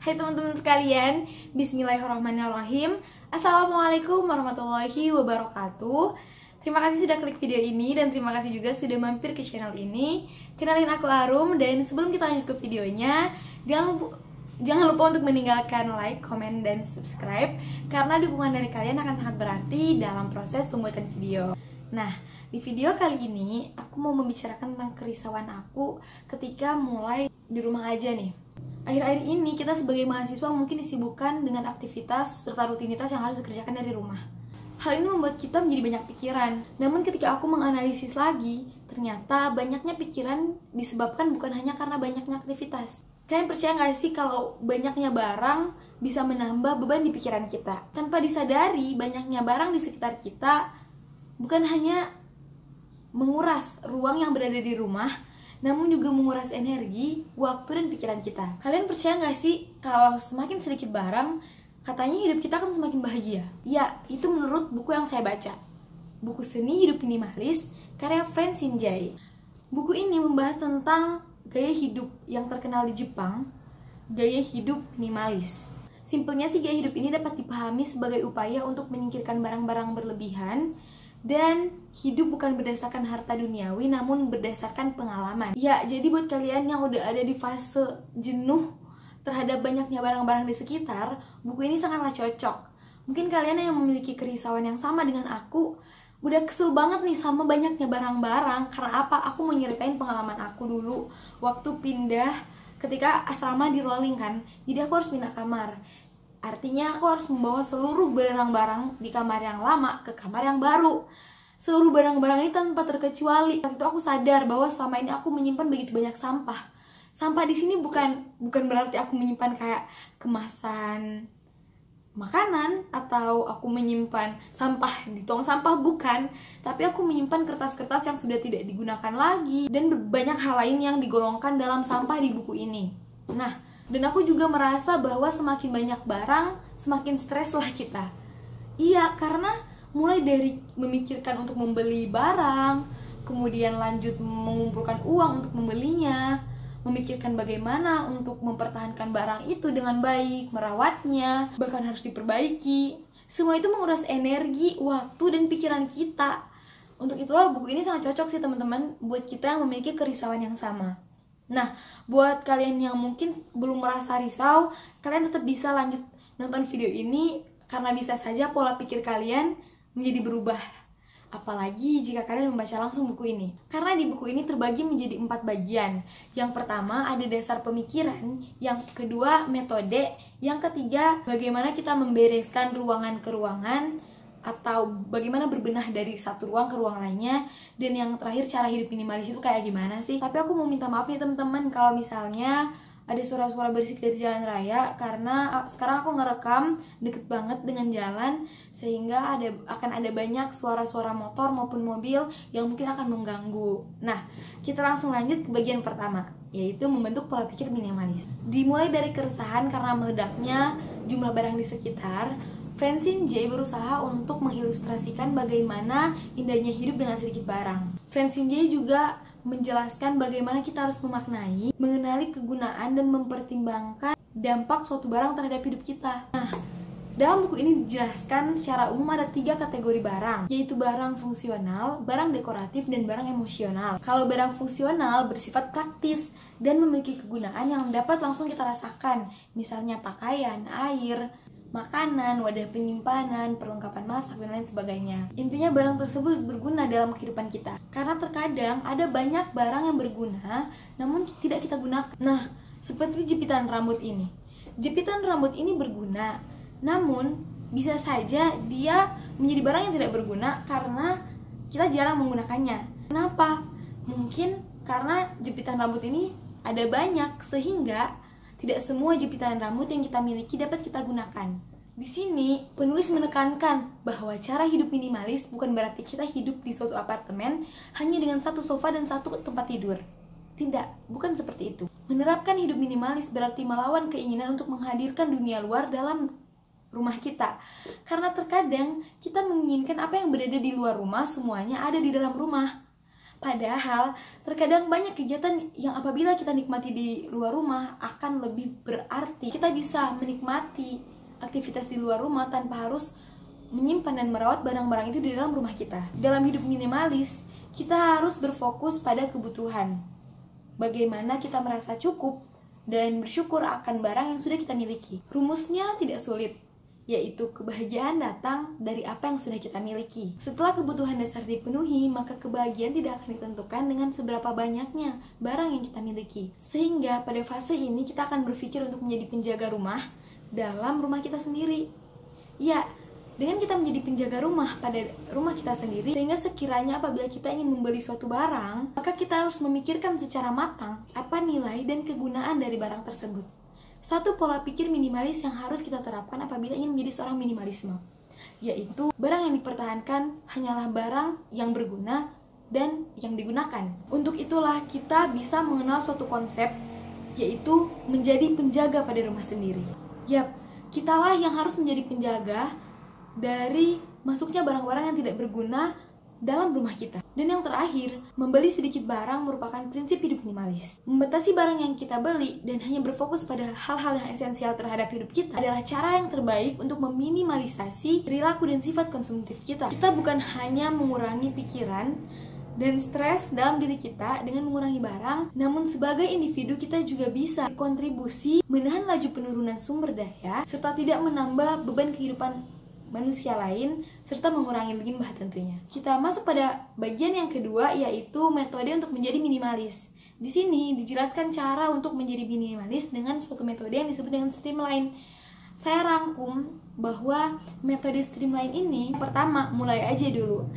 Hai teman-teman sekalian, Bismillahirrahmanirrahim. Assalamualaikum warahmatullahi wabarakatuh. Terima kasih sudah klik video ini dan terima kasih juga sudah mampir ke channel ini. Kenalin aku Arum, dan sebelum kita lanjut ke videonya, jangan lupa untuk meninggalkan like, komen, dan subscribe, karena dukungan dari kalian akan sangat berarti dalam proses pembuatan video. Nah, di video kali ini aku mau membicarakan tentang kerisauan aku ketika mulai di rumah aja nih. Akhir-akhir ini kita sebagai mahasiswa mungkin disibukkan dengan aktivitas serta rutinitas yang harus dikerjakan dari rumah. Hal ini membuat kita menjadi banyak pikiran. Namun ketika aku menganalisis lagi, ternyata banyaknya pikiran disebabkan bukan hanya karena banyaknya aktivitas. Kalian percaya nggak sih kalau banyaknya barang bisa menambah beban di pikiran kita? Tanpa disadari, banyaknya barang di sekitar kita bukan hanya menguras ruang yang berada di rumah, namun juga menguras energi, waktu, dan pikiran kita. Kalian percaya nggak sih kalau semakin sedikit barang, katanya hidup kita akan semakin bahagia? Ya, itu menurut buku yang saya baca. Buku Seni Hidup Minimalis, karya Francine Jay. Buku ini membahas tentang gaya hidup yang terkenal di Jepang, gaya hidup minimalis. Simpelnya sih, gaya hidup ini dapat dipahami sebagai upaya untuk menyingkirkan barang-barang berlebihan dan hidup bukan berdasarkan harta duniawi, namun berdasarkan pengalaman. Ya, jadi buat kalian yang udah ada di fase jenuh terhadap banyaknya barang-barang di sekitar, buku ini sangatlah cocok. Mungkin kalian yang memiliki kerisauan yang sama dengan aku, udah kesel banget nih sama banyaknya barang-barang. Karena apa? Aku mau nyeritain pengalaman aku dulu waktu pindah ketika asrama di rolling kan. Jadi aku harus pindah kamar. Artinya aku harus membawa seluruh barang-barang di kamar yang lama ke kamar yang baru. Seluruh barang-barang ini tanpa terkecuali. Saat itu aku sadar bahwa selama ini aku menyimpan begitu banyak sampah. Sampah di sini bukan berarti aku menyimpan kayak kemasan makanan atau aku menyimpan sampah di tong sampah, bukan. Tapi aku menyimpan kertas-kertas yang sudah tidak digunakan lagi dan banyak hal lain yang digolongkan dalam sampah di buku ini. Nah, dan aku juga merasa bahwa semakin banyak barang, semakin stres lah kita. Iya, karena mulai dari memikirkan untuk membeli barang, kemudian lanjut mengumpulkan uang untuk membelinya, memikirkan bagaimana untuk mempertahankan barang itu dengan baik, merawatnya, bahkan harus diperbaiki. Semua itu menguras energi, waktu, dan pikiran kita. Untuk itulah buku ini sangat cocok sih teman-teman buat kita yang memiliki kerisauan yang sama. Nah, buat kalian yang mungkin belum merasa risau, kalian tetap bisa lanjut nonton video ini karena bisa saja pola pikir kalian menjadi berubah. Apalagi jika kalian membaca langsung buku ini. Karena di buku ini terbagi menjadi 4 bagian. Yang pertama ada dasar pemikiran, yang kedua metode, yang ketiga bagaimana kita membereskan ruangan ke ruangan, atau bagaimana berbenah dari satu ruang ke ruang lainnya, dan yang terakhir cara hidup minimalis itu kayak gimana sih. Tapi aku mau minta maaf nih teman-teman kalau misalnya ada suara-suara berisik dari jalan raya, karena sekarang aku ngerekam deket banget dengan jalan, sehingga akan ada banyak suara-suara motor maupun mobil yang mungkin akan mengganggu. Nah, kita langsung lanjut ke bagian pertama, yaitu membentuk pola pikir minimalis. Dimulai dari keresahan karena meledaknya jumlah barang di sekitar, Francine Jay berusaha untuk mengilustrasikan bagaimana indahnya hidup dengan sedikit barang. Francine Jay juga menjelaskan bagaimana kita harus memaknai, mengenali kegunaan, dan mempertimbangkan dampak suatu barang terhadap hidup kita. Nah, dalam buku ini dijelaskan secara umum ada 3 kategori barang, yaitu barang fungsional, barang dekoratif, dan barang emosional. Kalau barang fungsional bersifat praktis dan memiliki kegunaan yang dapat langsung kita rasakan, misalnya pakaian, air, makanan, wadah penyimpanan, perlengkapan masak, dan lain sebagainya. Intinya barang tersebut berguna dalam kehidupan kita. Karena terkadang ada banyak barang yang berguna namun tidak kita gunakan. Nah, seperti jepitan rambut ini. Jepitan rambut ini berguna, namun bisa saja dia menjadi barang yang tidak berguna karena kita jarang menggunakannya. Kenapa? Mungkin karena jepitan rambut ini ada banyak, sehingga tidak semua jepitan rambut yang kita miliki dapat kita gunakan. Di sini, penulis menekankan bahwa cara hidup minimalis bukan berarti kita hidup di suatu apartemen hanya dengan 1 sofa dan 1 tempat tidur. Tidak, bukan seperti itu. Menerapkan hidup minimalis berarti melawan keinginan untuk menghadirkan dunia luar dalam rumah kita. Karena terkadang kita menginginkan apa yang berada di luar rumah semuanya ada di dalam rumah. Padahal terkadang banyak kegiatan yang apabila kita nikmati di luar rumah akan lebih berarti. Kita bisa menikmati aktivitas di luar rumah tanpa harus menyimpan dan merawat barang-barang itu di dalam rumah kita. Dalam hidup minimalis, kita harus berfokus pada kebutuhan. Bagaimana kita merasa cukup dan bersyukur akan barang yang sudah kita miliki. Rumusnya tidak sulit, yaitu kebahagiaan datang dari apa yang sudah kita miliki. Setelah kebutuhan dasar dipenuhi, maka kebahagiaan tidak akan ditentukan dengan seberapa banyaknya barang yang kita miliki. Sehingga pada fase ini kita akan berpikir untuk menjadi penjaga rumah dalam rumah kita sendiri. Ya, dengan kita menjadi penjaga rumah pada rumah kita sendiri, sehingga sekiranya apabila kita ingin membeli suatu barang, maka kita harus memikirkan secara matang apa nilai dan kegunaan dari barang tersebut. Satu pola pikir minimalis yang harus kita terapkan apabila ingin menjadi seorang minimalisme, yaitu barang yang dipertahankan hanyalah barang yang berguna dan yang digunakan. Untuk itulah kita bisa mengenal suatu konsep, yaitu menjadi penjaga pada rumah sendiri. Yap, kitalah yang harus menjadi penjaga dari masuknya barang-barang yang tidak berguna dalam rumah kita. Dan yang terakhir, membeli sedikit barang merupakan prinsip hidup minimalis. Membatasi barang yang kita beli dan hanya berfokus pada hal-hal yang esensial terhadap hidup kita adalah cara yang terbaik untuk meminimalisasi perilaku dan sifat konsumtif kita. Kita bukan hanya mengurangi pikiran dan stres dalam diri kita dengan mengurangi barang, namun sebagai individu kita juga bisa berkontribusi menahan laju penurunan sumber daya serta tidak menambah beban kehidupan manusia lain, serta mengurangi limbah tentunya. Kita masuk pada bagian yang kedua, yaitu metode untuk menjadi minimalis. Di sini dijelaskan cara untuk menjadi minimalis dengan suatu metode yang disebut dengan streamline. Saya rangkum bahwa metode streamline ini, pertama, mulai aja dulu.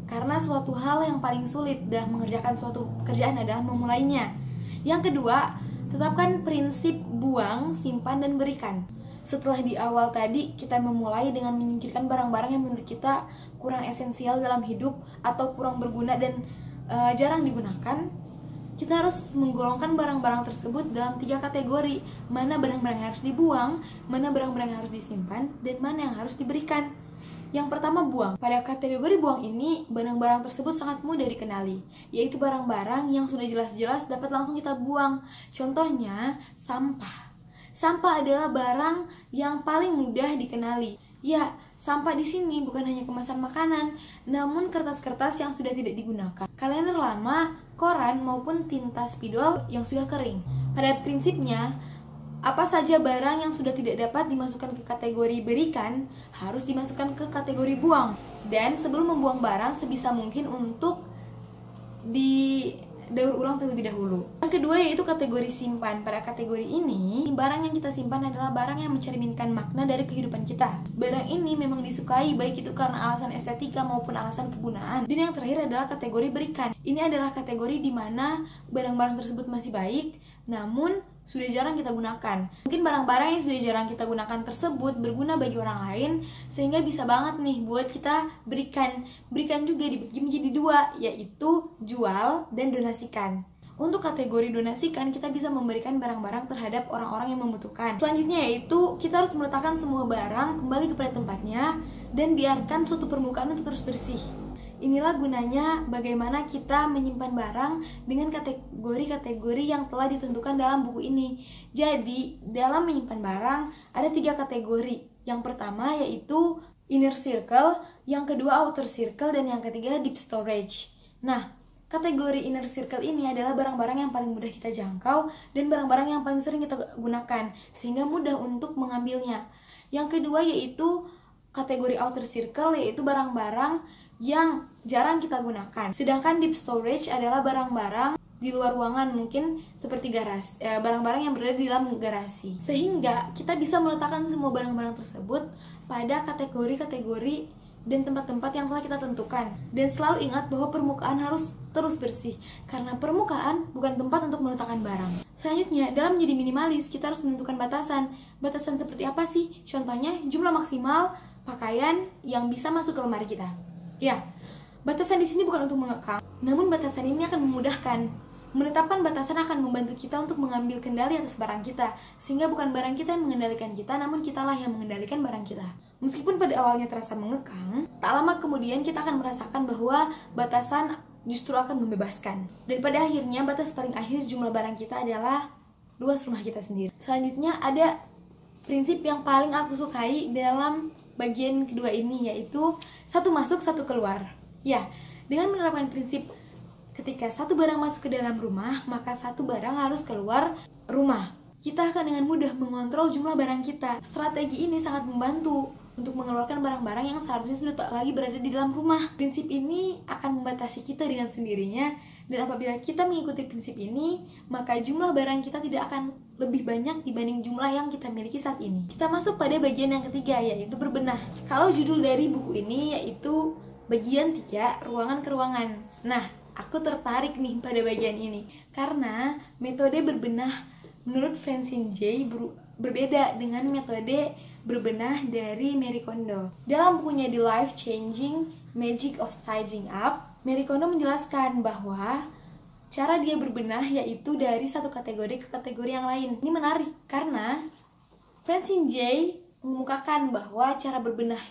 Karena suatu hal yang paling sulit dalam mengerjakan suatu pekerjaan adalah memulainya. Yang kedua, tetapkan prinsip buang, simpan, dan berikan. Setelah di awal tadi kita memulai dengan menyingkirkan barang-barang yang menurut kita kurang esensial dalam hidup atau kurang berguna dan jarang digunakan, kita harus menggolongkan barang-barang tersebut dalam 3 kategori. Mana barang-barang yang harus dibuang, mana barang-barang yang harus disimpan, dan mana yang harus diberikan. Yang pertama, buang. Pada kategori buang ini, barang-barang tersebut sangat mudah dikenali, yaitu barang-barang yang sudah jelas-jelas dapat langsung kita buang. Contohnya, sampah. Sampah adalah barang yang paling mudah dikenali. Ya, sampah di sini bukan hanya kemasan makanan, namun kertas-kertas yang sudah tidak digunakan, kalender lama, koran maupun tinta spidol yang sudah kering. Pada prinsipnya, apa saja barang yang sudah tidak dapat dimasukkan ke kategori berikan harus dimasukkan ke kategori buang. Dan sebelum membuang barang sebisa mungkin untuk daur ulang terlebih dahulu. Yang kedua yaitu kategori simpan. Pada kategori ini, barang yang kita simpan adalah barang yang mencerminkan makna dari kehidupan kita. Barang ini memang disukai, baik itu karena alasan estetika maupun alasan kegunaan. Dan yang terakhir adalah kategori berikan. Ini adalah kategori di mana barang-barang tersebut masih baik, namun sudah jarang kita gunakan. Mungkin barang-barang yang sudah jarang kita gunakan tersebut berguna bagi orang lain, sehingga bisa banget nih buat kita berikan. Berikan juga dibagi menjadi 2, yaitu jual dan donasikan. Untuk kategori donasikan, kita bisa memberikan barang-barang terhadap orang-orang yang membutuhkan. Selanjutnya yaitu kita harus meletakkan semua barang kembali kepada tempatnya dan biarkan suatu permukaan untuk terus bersih. Inilah gunanya bagaimana kita menyimpan barang dengan kategori-kategori yang telah ditentukan dalam buku ini. Jadi, dalam menyimpan barang ada 3 kategori. Yang pertama yaitu inner circle, yang kedua outer circle, dan yang ketiga deep storage. Nah, kategori inner circle ini adalah barang-barang yang paling mudah kita jangkau dan barang-barang yang paling sering kita gunakan, sehingga mudah untuk mengambilnya. Yang kedua yaitu kategori outer circle, yaitu barang-barang yang jarang kita gunakan. Sedangkan deep storage adalah barang-barang di luar ruangan, mungkin seperti barang-barang yang berada di dalam garasi. Sehingga kita bisa meletakkan semua barang-barang tersebut pada kategori-kategori dan tempat-tempat yang telah kita tentukan. Dan selalu ingat bahwa permukaan harus terus bersih, karena permukaan bukan tempat untuk meletakkan barang. Selanjutnya, dalam menjadi minimalis, kita harus menentukan batasan. Batasan seperti apa sih? Contohnya, jumlah maksimal pakaian yang bisa masuk ke lemari kita. Ya, batasan di sini bukan untuk mengekang, namun batasan ini akan memudahkan. Menetapkan batasan akan membantu kita untuk mengambil kendali atas barang kita, sehingga bukan barang kita yang mengendalikan kita, namun kitalah yang mengendalikan barang kita. Meskipun pada awalnya terasa mengekang, tak lama kemudian kita akan merasakan bahwa batasan justru akan membebaskan. Dan pada akhirnya batas paling akhir jumlah barang kita adalah luas rumah kita sendiri. Selanjutnya ada prinsip yang paling aku sukai dalam bagian kedua ini, yaitu satu masuk satu keluar. Ya, dengan menerapkan prinsip ketika satu barang masuk ke dalam rumah, maka satu barang harus keluar rumah. Kita akan dengan mudah mengontrol jumlah barang kita. Strategi ini sangat membantu untuk mengeluarkan barang-barang yang seharusnya sudah tak lagi berada di dalam rumah. Prinsip ini akan membatasi kita dengan sendirinya, dan apabila kita mengikuti prinsip ini, maka jumlah barang kita tidak akan lebih banyak dibanding jumlah yang kita miliki saat ini. Kita masuk pada bagian yang ketiga, yaitu berbenah. Kalau judul dari buku ini yaitu bagian 3, ruangan ke ruangan. Nah, aku tertarik nih pada bagian ini karena metode berbenah menurut Francine J berbeda dengan metode berbenah dari Marie Kondo. Dalam bukunya The Life Changing Magic of Sizing Up, Marie Kondo menjelaskan bahwa cara dia berbenah yaitu dari satu kategori ke kategori yang lain. Ini menarik karena Francine J mengemukakan bahwa cara berbenah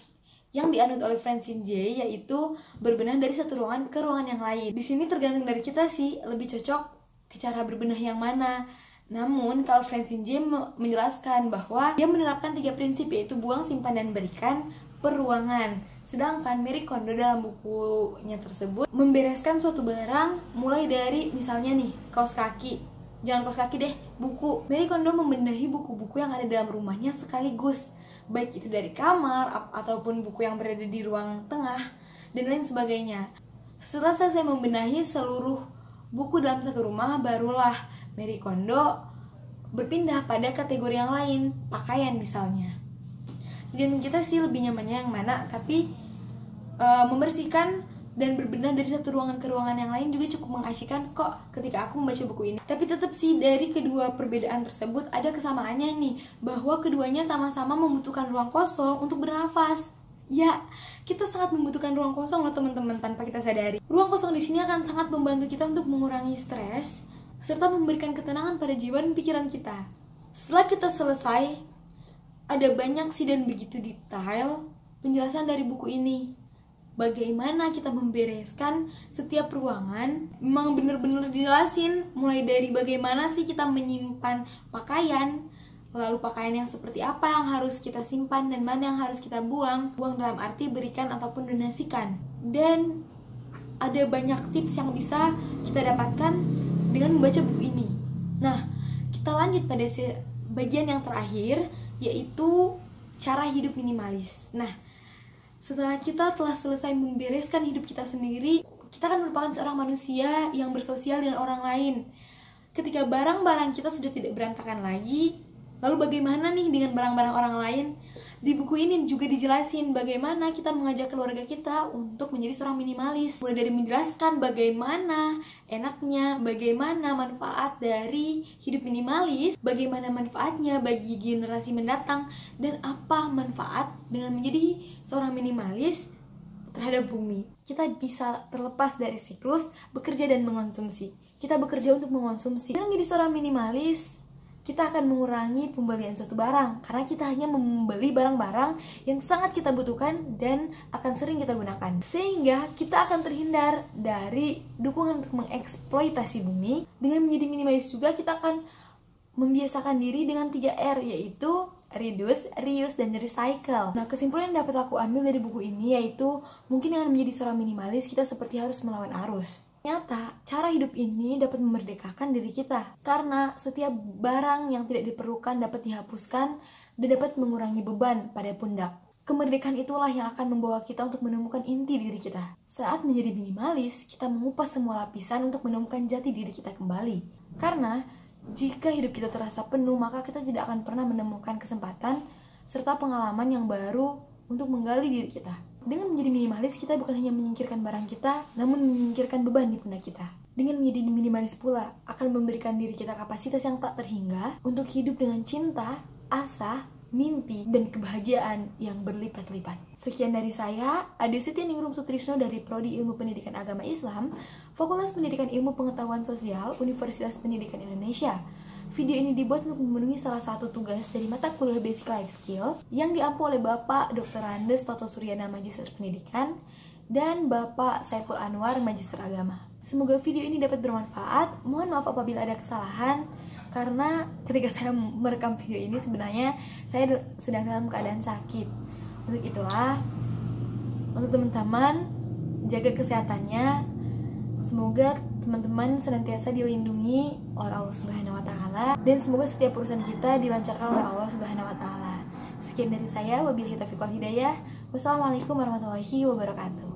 yang dianut oleh Francine J yaitu berbenah dari satu ruangan ke ruangan yang lain. Di sini tergantung dari kita sih lebih cocok ke cara berbenah yang mana. Namun, kalau Francine J menjelaskan bahwa dia menerapkan 3 prinsip, yaitu buang, simpan, dan berikan per ruangan. Sedangkan Marie Kondo dalam bukunya tersebut membereskan suatu barang mulai dari misalnya nih, kaos kaki. Jangan kaos kaki deh, buku. Marie Kondo membenahi buku-buku yang ada dalam rumahnya sekaligus, baik itu dari kamar ataupun buku yang berada di ruang tengah dan lain sebagainya. Setelah selesai membenahi seluruh buku dalam satu rumah, barulah Marie Kondo berpindah pada kategori yang lain, pakaian misalnya. Dan kita sih lebih nyamannya yang mana, tapi membersihkan dan berbenah dari satu ruangan ke ruangan yang lain juga cukup mengasyikkan kok ketika aku membaca buku ini. Tapi tetap sih dari kedua perbedaan tersebut ada kesamaannya nih, bahwa keduanya sama-sama membutuhkan ruang kosong untuk bernafas. Ya, kita sangat membutuhkan ruang kosong loh teman-teman tanpa kita sadari. Ruang kosong di sini akan sangat membantu kita untuk mengurangi stres serta memberikan ketenangan pada jiwa dan pikiran kita. Setelah kita selesai, ada banyak sih dan begitu detail penjelasan dari buku ini. Bagaimana kita membereskan setiap ruangan, memang benar-benar dijelasin. Mulai dari bagaimana sih kita menyimpan pakaian, lalu pakaian yang seperti apa yang harus kita simpan dan mana yang harus kita buang. Buang dalam arti berikan ataupun donasikan. Dan ada banyak tips yang bisa kita dapatkan dengan membaca buku ini. Nah, kita lanjut pada bagian yang terakhir, yaitu cara hidup minimalis. Nah, setelah kita telah selesai membereskan hidup kita sendiri, kita akan merupakan seorang manusia yang bersosial dengan orang lain. Ketika barang-barang kita sudah tidak berantakan lagi, lalu bagaimana nih dengan barang-barang orang lain? Di buku ini juga dijelasin bagaimana kita mengajak keluarga kita untuk menjadi seorang minimalis. Mulai dari menjelaskan bagaimana enaknya, bagaimana manfaat dari hidup minimalis, bagaimana manfaatnya bagi generasi mendatang, dan apa manfaat dengan menjadi seorang minimalis terhadap bumi. Kita bisa terlepas dari siklus bekerja dan mengonsumsi. Kita bekerja untuk mengonsumsi. Dengan menjadi seorang minimalis, kita akan mengurangi pembelian suatu barang karena kita hanya membeli barang-barang yang sangat kita butuhkan dan akan sering kita gunakan, sehingga kita akan terhindar dari dukungan untuk mengeksploitasi bumi. Dengan menjadi minimalis juga kita akan membiasakan diri dengan 3R, yaitu reduce, reuse, dan recycle. Nah, kesimpulan yang dapat aku ambil dari buku ini yaitu mungkin dengan menjadi seorang minimalis kita seperti harus melawan arus. Ternyata, cara hidup ini dapat memerdekakan diri kita karena setiap barang yang tidak diperlukan dapat dihapuskan dan dapat mengurangi beban pada pundak. Kemerdekaan itulah yang akan membawa kita untuk menemukan inti diri kita. Saat menjadi minimalis, kita mengupas semua lapisan untuk menemukan jati diri kita kembali. Karena, jika hidup kita terasa penuh, maka kita tidak akan pernah menemukan kesempatan serta pengalaman yang baru untuk menggali diri kita. Dengan menjadi minimalis, kita bukan hanya menyingkirkan barang kita, namun menyingkirkan beban di pundak kita. Dengan menjadi minimalis pula, akan memberikan diri kita kapasitas yang tak terhingga untuk hidup dengan cinta, asa, mimpi, dan kebahagiaan yang berlipat-lipat. Sekian dari saya, Ade Sitianingrum Sutrisno dari Prodi Ilmu Pendidikan Agama Islam, Fakultas Pendidikan Ilmu Pengetahuan Sosial, Universitas Pendidikan Indonesia. Video ini dibuat untuk memenuhi salah satu tugas dari mata kuliah Basic Life Skill yang diampu oleh Bapak Dr. Andes Toto Suryana Magister Pendidikan dan Bapak Saiful Anwar, Magister Agama. Semoga video ini dapat bermanfaat. Mohon maaf apabila ada kesalahan, karena ketika saya merekam video ini sebenarnya saya sedang dalam keadaan sakit. Untuk itulah, untuk teman-teman, jaga kesehatannya. Semoga teman-teman senantiasa dilindungi oleh Allah Subhanahu wa taala, dan semoga setiap urusan kita dilancarkan oleh Allah Subhanahu wa taala. Sekian dari saya, wabillahi taufiq wal hidayah. Wassalamualaikum warahmatullahi wabarakatuh.